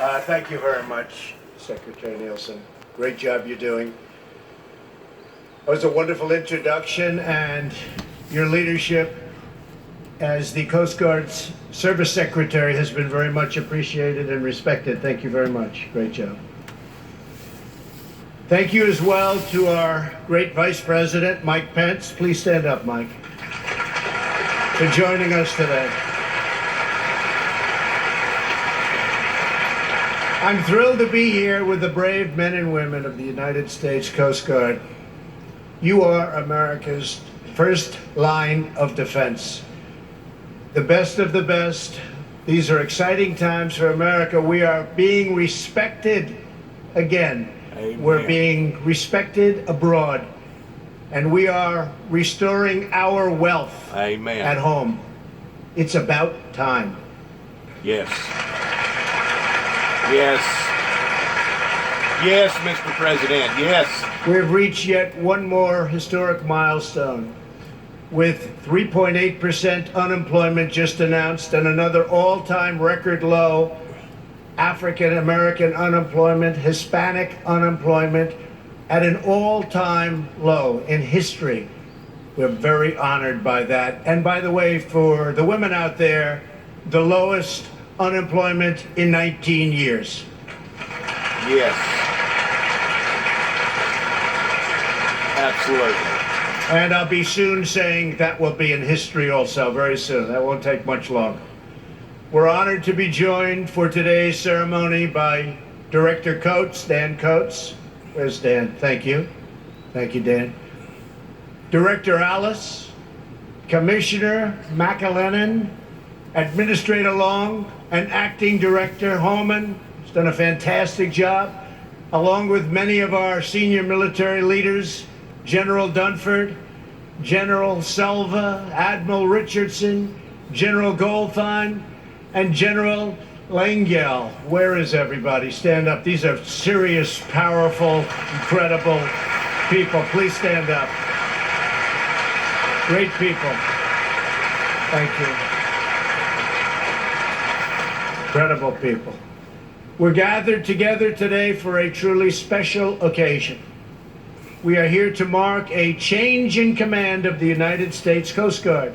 Thank you very much, Secretary Nielsen. Great job you're doing. It was a wonderful introduction, and your leadership as the Coast Guard's Service Secretary has been very much appreciated and respected. Thank you very much. Great job. Thank you as well to our great Vice President, Mike Pence. Please stand up, Mike, for joining us today. I'm thrilled to be here with the brave men and women of the United States Coast Guard. You are America's first line of defense. The best of the best. These are exciting times for America. We are being respected again. Amen. We're being respected abroad. And we are restoring our wealth Amen. at home. It's about time. Yes. Yes. Yes, Mr. President. Yes. We've reached yet one more historic milestone, with 3.8% unemployment just announced and another all-time record low African American unemployment, Hispanic unemployment at an all-time low in history. We're very honored by that. And by the way, for the women out there, the lowest unemployment in 19 years. Yes. Absolutely. And I'll be soon saying that will be in history also, very soon. That won't take much longer. We're honored to be joined for today's ceremony by Director Coates, Dan Coates. Where's Dan? Thank you. Thank you, Dan. Director Alice, Commissioner McAlennan, Administrator Long, and Acting Director Holman. He's done a fantastic job, along with many of our senior military leaders, General Dunford, General Selva, Admiral Richardson, General Goldfein, and General Langell. Where is everybody? Stand up. These are serious, powerful, incredible people. Please stand up. Great people. Thank you. Incredible people. We're gathered together today for a truly special occasion. We are here to mark a change in command of the United States Coast Guard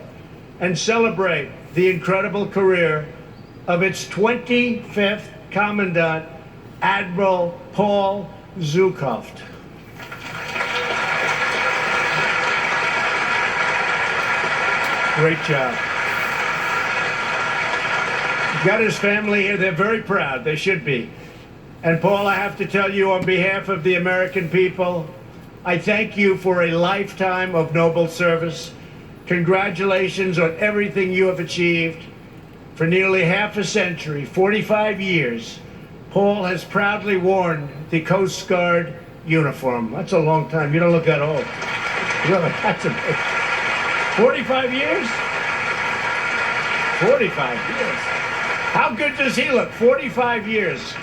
and celebrate the incredible career of its 25th Commandant, Admiral Paul Zukhoft. Great job. He's got his family here. They're very proud. They should be. And Paul, I have to tell you on behalf of the American people, I thank you for a lifetime of noble service. Congratulations on everything you have achieved. For nearly half a century, 45 years, Paul has proudly worn the Coast Guard uniform. That's a long time. You don't look that old. That's amazing. 45 years? 45 years. How good does he look? 45 years.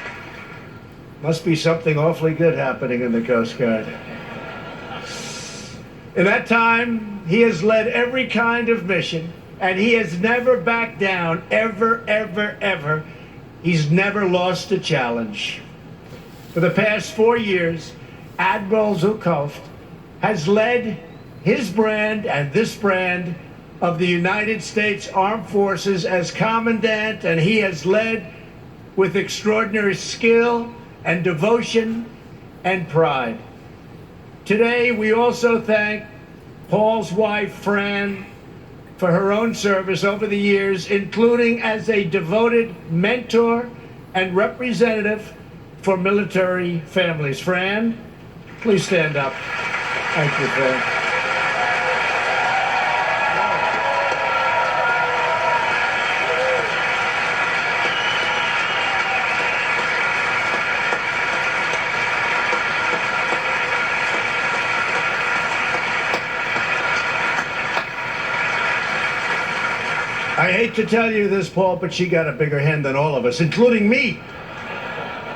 Must be something awfully good happening in the Coast Guard. In that time, he has led every kind of mission, and he has never backed down, ever, ever, ever. He's never lost a challenge. For the past 4 years, Admiral Zukhoft has led his brand and this brand of the United States Armed Forces as Commandant, and he has led with extraordinary skill and devotion and pride. Today, we also thank Paul's wife, Fran, for her own service over the years, including as a devoted mentor and representative for military families. Fran, please stand up. Thank you, Fran. I hate to tell you this, Paul, but she got a bigger hand than all of us, including me.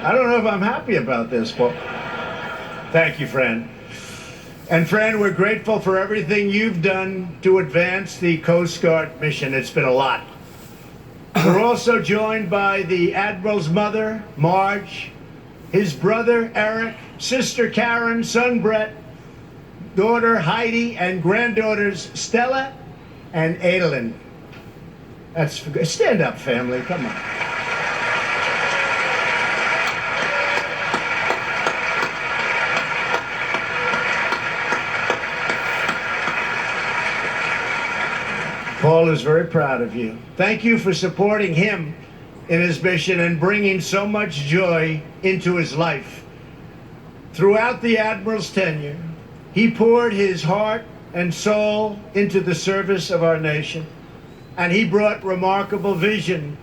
I don't know if I'm happy about this, Paul. Thank you, Fran. And Fran, we're grateful for everything you've done to advance the Coast Guard mission. It's been a lot. We're also joined by the Admiral's mother, Marge, his brother, Eric, sister Karen, son Brett, daughter Heidi, and granddaughters Stella and Adalyn. Stand up, family. Come on. Paul is very proud of you. Thank you for supporting him in his mission and bringing so much joy into his life. Throughout the Admiral's tenure, he poured his heart and soul into the service of our nation, and he brought remarkable vision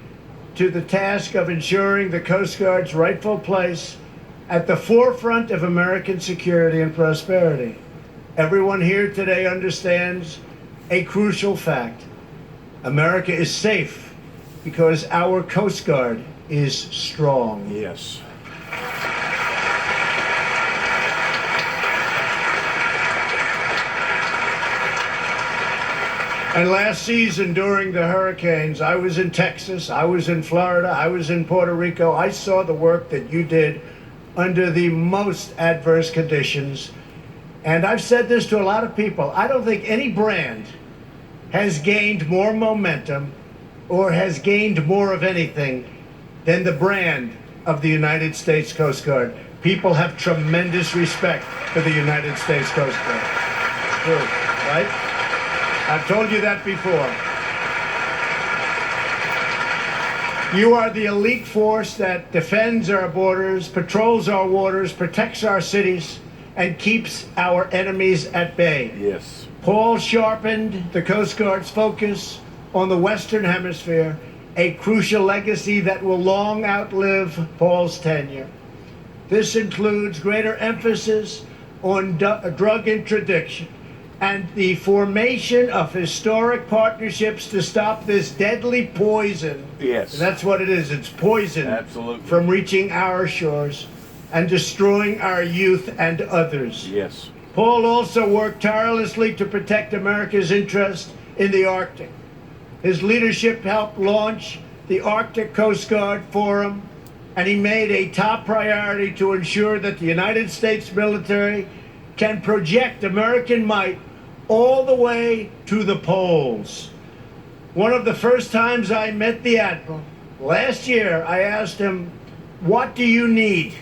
to the task of ensuring the Coast Guard's rightful place at the forefront of American security and prosperity. Everyone here today understands a crucial fact. America is safe because our Coast Guard is strong. Yes. And last season during the hurricanes, I was in Texas, I was in Florida, I was in Puerto Rico. I saw the work that you did under the most adverse conditions. And I've said this to a lot of people. I don't think any brand has gained more momentum or has gained more of anything than the brand of the United States Coast Guard. People have tremendous respect for the United States Coast Guard. True, right? I've told you that before. You are the elite force that defends our borders, patrols our waters, protects our cities, and keeps our enemies at bay. Yes. Paul sharpened the Coast Guard's focus on the Western Hemisphere, a crucial legacy that will long outlive Paul's tenure. This includes greater emphasis on drug interdiction and the formation of historic partnerships to stop this deadly poison. Yes. And that's what it is. It's poison. Absolutely. From reaching our shores and destroying our youth and others. Yes. Paul also worked tirelessly to protect America's interest in the Arctic. His leadership helped launch the Arctic Coast Guard Forum, and he made a top priority to ensure that the United States military can project American might all the way to the poles. One of the first times I met the Admiral, last year, I asked him, "What do you need?"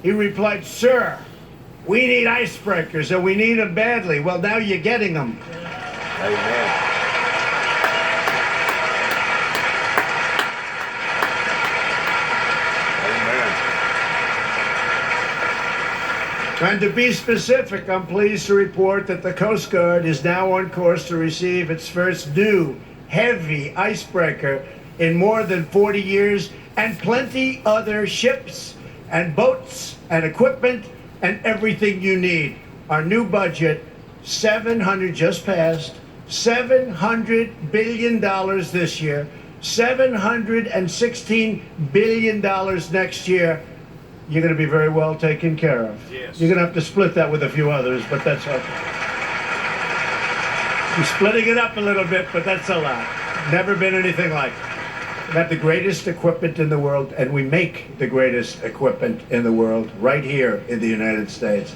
He replied, "Sir, we need icebreakers, and we need them badly." Well, now you're getting them. Amen. And to be specific, I'm pleased to report that the Coast Guard is now on course to receive its first new heavy icebreaker in more than 40 years, and plenty other ships and boats and equipment and everything you need. Our new budget, just passed, $700 billion this year, $716 billion next year. You're going to be very well taken care of. Yes. You're going to have to split that with a few others, but that's okay. You're splitting it up a little bit, but that's a lot. Never been anything like it. We have the greatest equipment in the world, and we make the greatest equipment in the world right here in the United States.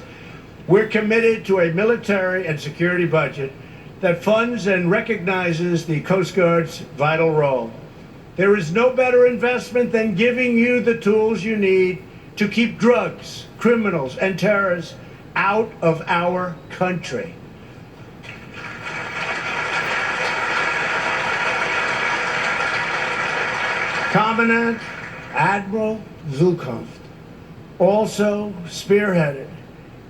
We're committed to a military and security budget that funds and recognizes the Coast Guard's vital role. There is no better investment than giving you the tools you need to keep drugs, criminals, and terrorists out of our country. Commandant Admiral Zhukow also spearheaded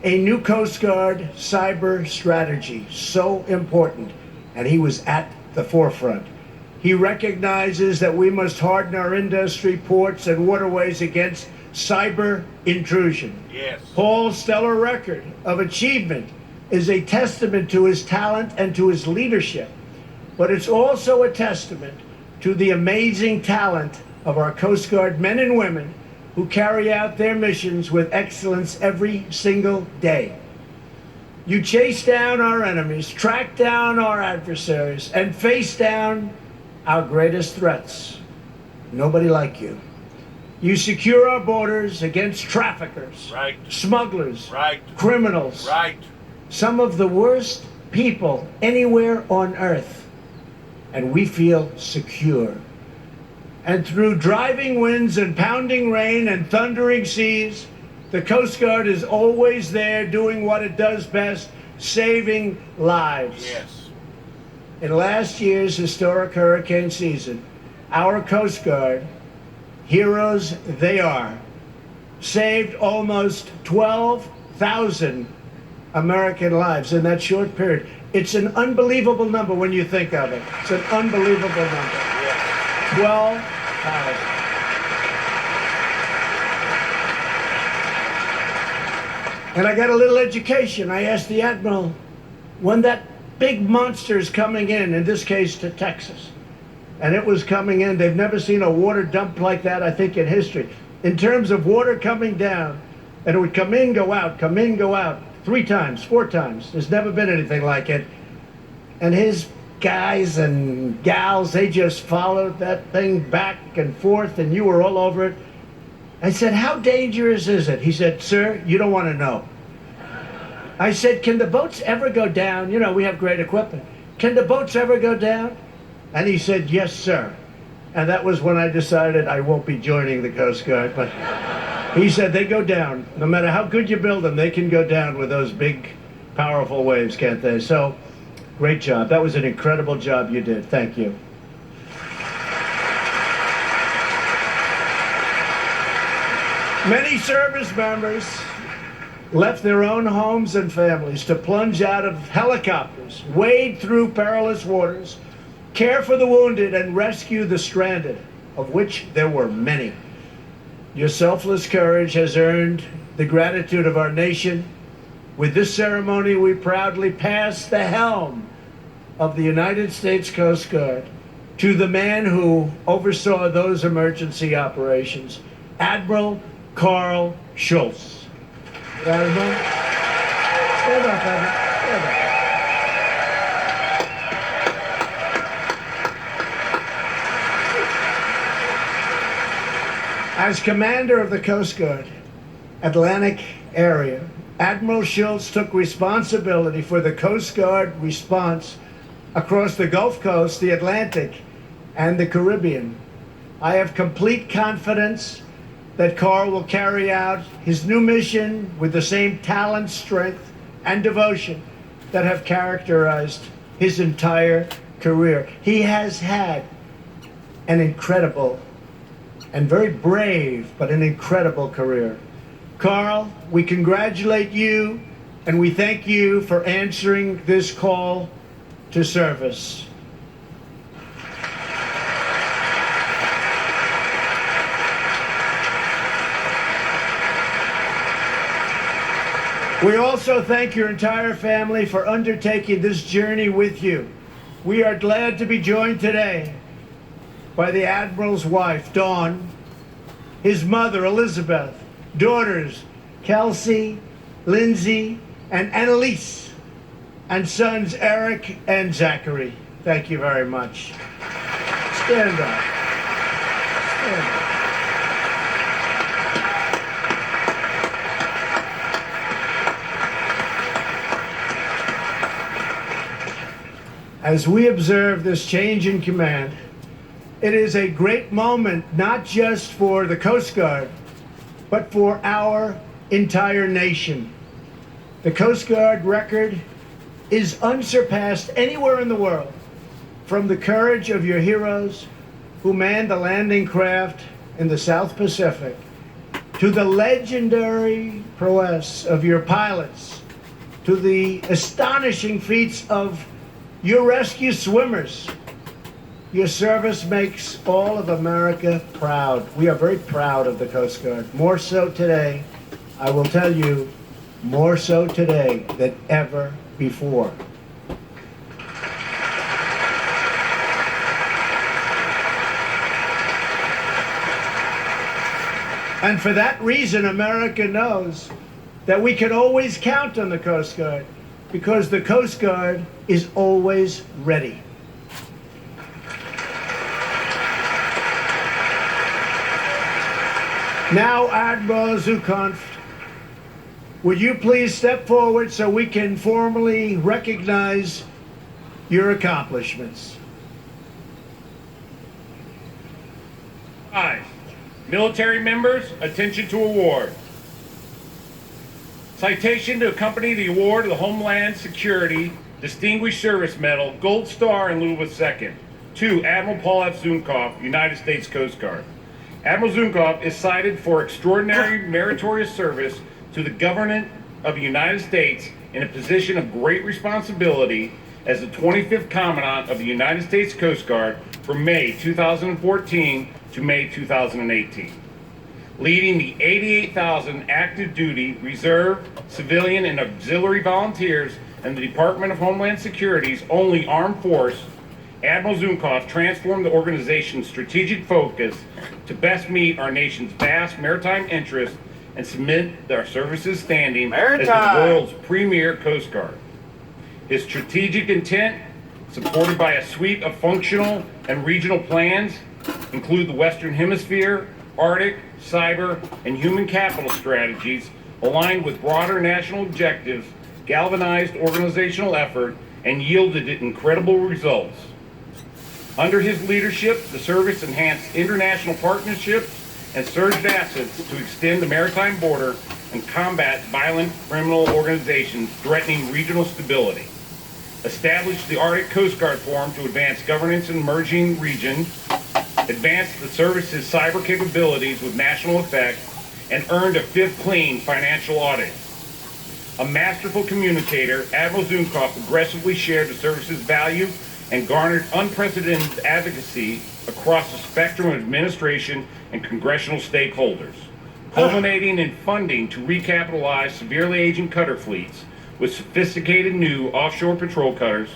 a new Coast Guard cyber strategy, so important, and he was at the forefront. He recognizes that we must harden our industry, ports, and waterways against cyber intrusion. Yes. Paul's stellar record of achievement is a testament to his talent and to his leadership, but it's also a testament to the amazing talent of our Coast Guard men and women who carry out their missions with excellence every single day. You chase down our enemies, track down our adversaries, and face down our greatest threats. Nobody like you. You secure our borders against traffickers, Right. smugglers, Right. criminals, Right. some of the worst people anywhere on earth. And we feel secure. And through driving winds and pounding rain and thundering seas, the Coast Guard is always there doing what it does best, saving lives. Yes. In last year's historic hurricane season, our Coast Guard, heroes they are, saved almost 12,000 American lives in that short period. It's an unbelievable number when you think of it. It's an unbelievable number. Yes. 12,000. And I got a little education. I asked the Admiral, when that big monster is coming in this case to Texas, and it was coming in, they've never seen a water dump like that, I think, in history. In terms of water coming down, and it would come in, go out, come in, go out, 3 times, 4 times. There's never been anything like it. And his guys and gals, they just followed that thing back and forth, and you were all over it. I said, how dangerous is it? He said, sir, you don't want to know. I said, can the boats ever go down? You know, we have great equipment. Can the boats ever go down? And he said, yes, sir. And that was when I decided I won't be joining the Coast Guard. But he said, they go down. No matter how good you build them, they can go down with those big, powerful waves, can't they? So, great job. That was an incredible job you did. Thank you. Many service members left their own homes and families to plunge out of helicopters, wade through perilous waters, care for the wounded, and rescue the stranded, of which there were many. Your selfless courage has earned the gratitude of our nation. With this ceremony, we proudly pass the helm of the United States Coast Guard to the man who oversaw those emergency operations, Admiral Carl Schultz. Admiral, stand up, Admiral. Stand up. As commander of the Coast Guard, Atlantic area, Admiral Schultz took responsibility for the Coast Guard response across the Gulf Coast, the Atlantic, and the Caribbean. I have complete confidence that Carl will carry out his new mission with the same talent, strength, and devotion that have characterized his entire career. He has had an incredible and very brave, but an incredible career. Carl, we congratulate you and we thank you for answering this call to service. We also thank your entire family for undertaking this journey with you. We are glad to be joined today by the Admiral's wife, Dawn, his mother, Elizabeth, daughters, Kelsey, Lindsay, and Annalise, and sons, Eric and Zachary. Thank you very much. Stand up. Stand up. As we observe this change in command, it is a great moment, not just for the Coast Guard, but for our entire nation. The Coast Guard record is unsurpassed anywhere in the world, from the courage of your heroes who manned the landing craft in the South Pacific, to the legendary prowess of your pilots, to the astonishing feats of your rescue swimmers. Your service makes all of America proud. We are very proud of the Coast Guard. More so today, I will tell you, more so today than ever before. And for that reason, America knows that we can always count on the Coast Guard, because the Coast Guard is always ready. Now, Admiral Zukov, would you please step forward so we can formally recognize your accomplishments? Hi, military members, attention to award. Citation to accompany the award of the Homeland Security Distinguished Service Medal, Gold Star in lieu of a second, to Admiral Paul F. Zunkoff, United States Coast Guard. Admiral Zunkoff is cited for extraordinary meritorious service to the government of the United States in a position of great responsibility as the 25th Commandant of the United States Coast Guard from May 2014 to May 2018. Leading the 88,000 active duty, reserve, civilian, and auxiliary volunteers in the Department of Homeland Security's only armed force, Admiral Zunkoff transformed the organization's strategic focus to best meet our nation's vast maritime interests and cement our service's standing as the world's premier Coast Guard. His strategic intent, supported by a suite of functional and regional plans, include the Western Hemisphere, Arctic, cyber, and human capital strategies aligned with broader national objectives, galvanized organizational effort, and yielded incredible results. Under his leadership, the service enhanced international partnerships and surged assets to extend the maritime border and combat violent criminal organizations threatening regional stability. Established the Arctic Coast Guard Forum to advance governance in emerging regions, advanced the service's cyber capabilities with national effect, and earned a fifth clean financial audit. A masterful communicator, Admiral Zunkoff aggressively shared the service's value and garnered unprecedented advocacy across the spectrum of administration and congressional stakeholders, culminating in funding to recapitalize severely aging cutter fleets with sophisticated new offshore patrol cutters,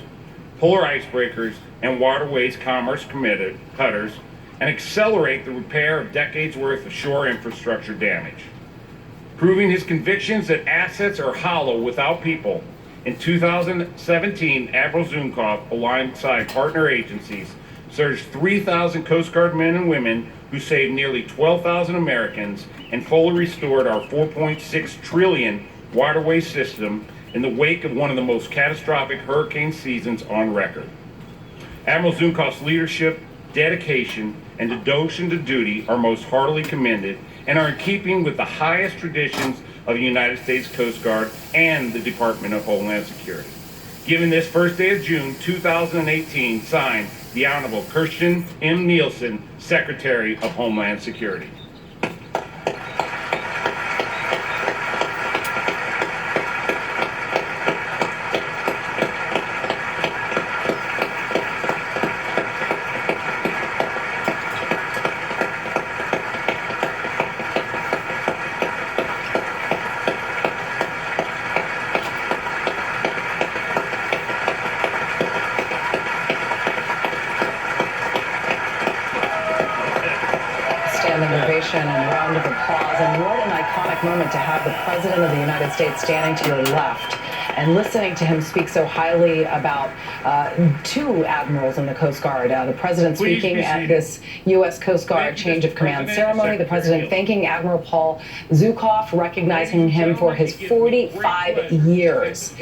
polar icebreakers, and waterways commerce committed cutters, and accelerate the repair of decades worth of shore infrastructure damage. Proving his convictions that assets are hollow without people, in 2017, Admiral Zunkoff, alongside partner agencies, surged 3,000 Coast Guard men and women who saved nearly 12,000 Americans and fully restored our 4.6 trillion waterway system in the wake of one of the most catastrophic hurricane seasons on record. Admiral Zunkoff's leadership, dedication, and devotion to duty are most heartily commended and are in keeping with the highest traditions of the United States Coast Guard and the Department of Homeland Security. Given this first day of June 2018, signed the Honorable Kirstjen M. Nielsen, Secretary of Homeland Security. Standing ovation and round of applause, and what an iconic moment to have the President of the United States standing to your left and listening to him speak so highly about two admirals in the Coast Guard. The President speaking at this U.S. Coast Guard change of command ceremony, the President thanking Admiral Paul Zunkoff, recognizing him for his 45 years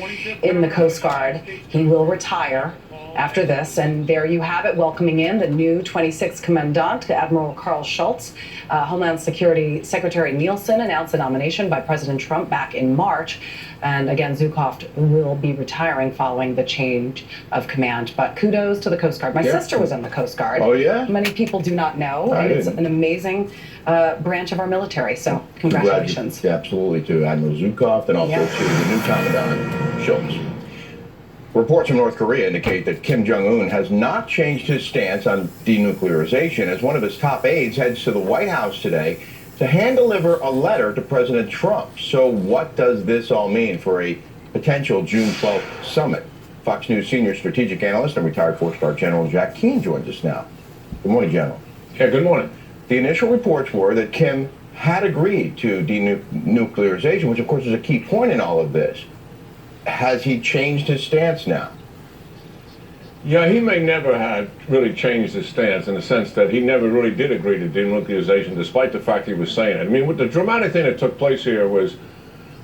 in the Coast Guard. He will retire after this, and there you have it, welcoming in the new 26th Commandant, Admiral Carl Schultz. Homeland Security Secretary Nielsen announced the nomination by President Trump back in March, and again, Zunkoff will be retiring following the change of command. But kudos to the Coast Guard. My sister was in the Coast Guard. Oh, yeah? Many people do not know, and it's an amazing branch of our military, so congratulations. Absolutely, to Admiral Zunkoff and also to the new Commandant Schultz. Reports from North Korea indicate that Kim Jong-un has not changed his stance on denuclearization, as one of his top aides heads to the White House today to hand-deliver a letter to President Trump. So what does this all mean for a potential June 12th summit? Fox News senior strategic analyst and retired four-star General Jack Keane joins us now. Good morning, General. Yeah, good morning. The initial reports were that Kim had agreed to denuclearization, which of course is a key point in all of this. Has he changed his stance now? Yeah, he may never have really changed his stance in the sense that he never really did agree to denuclearization, despite the fact he was saying it. I mean, what the dramatic thing that took place here was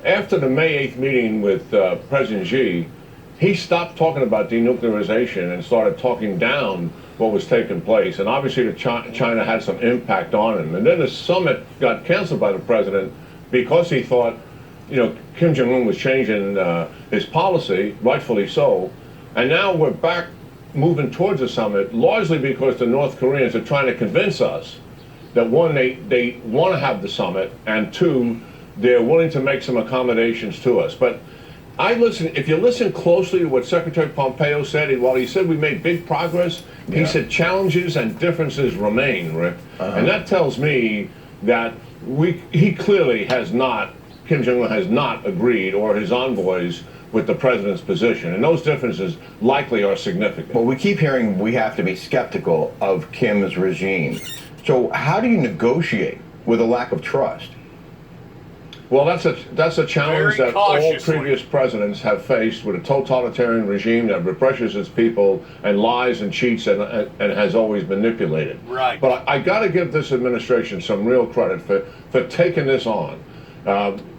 after the May 8th meeting with President Xi, he stopped talking about denuclearization and started talking down what was taking place. And obviously China had some impact on him. And then the summit got canceled by the president because he thought, you know, Kim Jong-un was changing his policy, rightfully so. And now we're back moving towards the summit, largely because the North Koreans are trying to convince us that one, they want to have the summit, and two, they're willing to make some accommodations to us. But if you listen closely to what Secretary Pompeo said, while he said we made big progress, he said challenges and differences remain, Rick. And that tells me that he clearly has not, Kim Jong-un has not agreed, or his envoys, with the president's position, and those differences likely are significant. Well, we keep hearing we have to be skeptical of Kim's regime. So how do you negotiate with a lack of trust? Well, that's a challenge Very that all cautiously. previous presidents have faced with a totalitarian regime that represses its people and lies and cheats and has always manipulated. Right. But I got to give this administration some real credit for taking this on.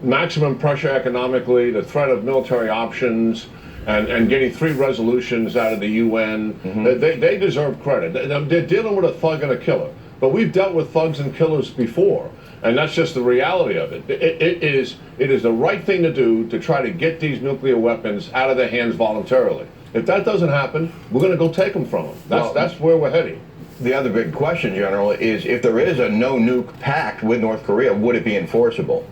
Maximum pressure economically, the threat of military options, and getting 3 resolutions out of the UN. They deserve credit. They're dealing with a thug and a killer. But we've dealt with thugs and killers before, and that's just the reality of it. It is the right thing to do to try to get these nuclear weapons out of their hands voluntarily. If that doesn't happen, we're going to go take them from them. That's where we're heading. The other big question, General, is if there is a no-nuke pact with North Korea, would it be enforceable?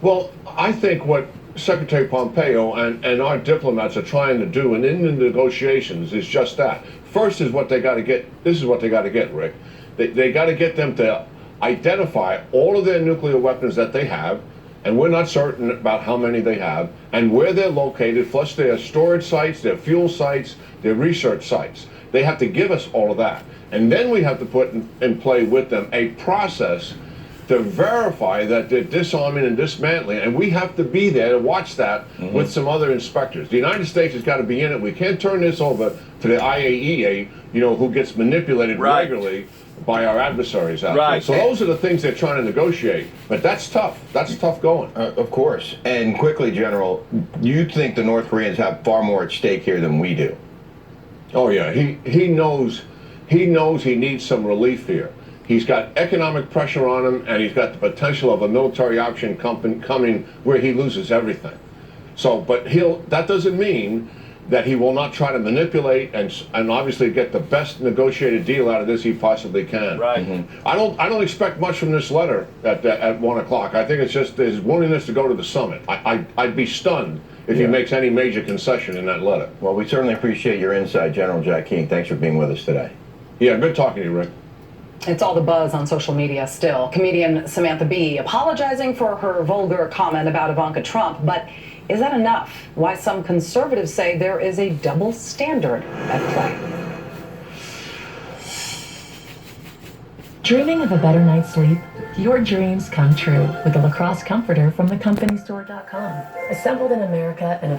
Well, I think what Secretary Pompeo and our diplomats are trying to do, and in the negotiations, is just that. First is what they got to get. This is what they got to get, Rick. They got to get them to identify all of their nuclear weapons that they have, and we're not certain about how many they have, and where they're located, plus their storage sites, their fuel sites, their research sites. They have to give us all of that. And then we have to put in play with them a process to verify that they're disarming and dismantling, and we have to be there to watch that with some other inspectors. The United States has got to be in it. We can't turn this over to the IAEA, you know, who gets manipulated regularly by our adversaries out there. So those are the things they're trying to negotiate. But that's tough. That's tough going. Of course. And quickly, General, you think the North Koreans have far more at stake here than we do? Oh yeah, he knows he needs some relief here. He's got economic pressure on him, and he's got the potential of a military option coming where he loses everything. So, but that doesn't mean that he will not try to manipulate and obviously get the best negotiated deal out of this he possibly can. Right. I don't expect much from this letter at 1 o'clock. I think it's just his willingness to go to the summit. I'd be stunned if he makes any major concession in that letter. Well, we certainly appreciate your insight, General Jack Keane. Thanks for being with us today. Yeah, good talking to you, Rick. It's all the buzz on social media still. Comedian Samantha Bee apologizing for her vulgar comment about Ivanka Trump. But is that enough? Why some conservatives say there is a double standard at play. Dreaming of a better night's sleep? Your dreams come true with the lacrosse comforter from thecompany.store.com. Assembled in America and